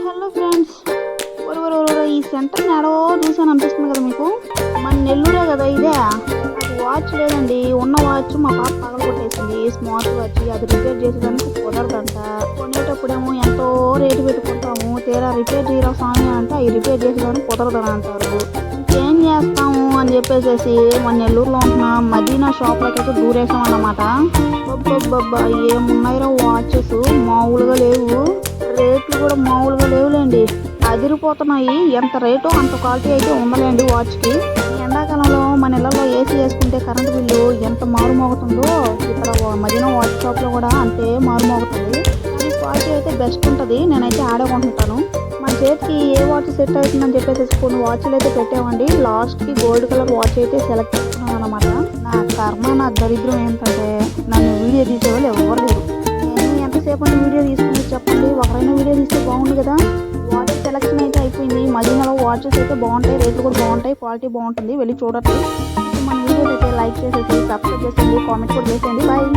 Hello friends, ఈ centre ఎడో చూసాను అనిపిస్తుంది కదా మీకు. మన నెల్లూరే కదా ఇదే. నాకు వాచ్ లేదండి, ఉన్న వాచ్ మా పాప పగల కొట్టేసింది. స్మార్ట్ వాచ్ అది రిపేర్ చేసేదానికి కుదరదంట. కొనేటప్పుడేమో ఎంతో రేటు పెట్టుకుంటాము, తీరా రిపేర్ చేయరా స్వామి అంటే అవి రిపేర్ చేసేదానికి కుదరదని అంటారు. ఏం చేస్తాము అని చెప్పేసి మన నెల్లూరులో ఉంటున్న మదీనా షాప్లోకి అయితే దూరేసాం అన్నమాట. బొబ్బా ఏమున్నాయిరా వాచెస్, మామూలుగా లేవు. రేట్లు కూడా మామూలుగా లేవులేండి, అదిరిపోతున్నాయి. ఎంత రేటో అంత క్వాలిటీ అయితే ఉండలేండి వాచ్కి. ఎండాకాలంలో మన ఇళ్లలో ఏసీ వేసుకుంటే కరెంటు బిల్లు ఎంత మారుమోగుతుందో ఇక్కడ మదీనా వాచ్ షాప్లో కూడా అంతే మారుమోగుతుంది. కానీ క్వాలిటీ అయితే బెస్ట్ ఉంటుంది. నేనైతే ఆడే కొంటుంటాను. మన చేతికి ఏ వాచ్ సెట్ అవుతుందని చెప్పేసి కొన్ని వాచ్లు అయితే పెట్టామండి. లాస్ట్కి గోల్డ్ కలర్ వాచ్ అయితే సెలెక్ట్ చేసుకున్నాను అనమాట. నా కర్మ, నా దరిద్రం ఏంటంటే నన్ను వీడియో తీసేవాళ్ళు ఎవరు లేరు. నేను ఎంతసేపు అని వీడియో తీసుకుని చెప్పండి, ఒకరైనా వీడియో తీస్తే బాగుంది కదా. వాచ్ సెలెక్షన్ అయితే అయిపోయింది. మదీనాలో వాచెస్ అయితే బాగుంటాయి, రేట్లు కూడా బాగుంటాయి, క్వాలిటీ బాగుంటుంది. వెళ్ళి చూడండి. మన వీడియోస్ అయితే లైక్ చేసేసి సబ్స్క్రైబ్ చేసేయండి, కామెంట్ కూడా చేసేయండి. బాయ్.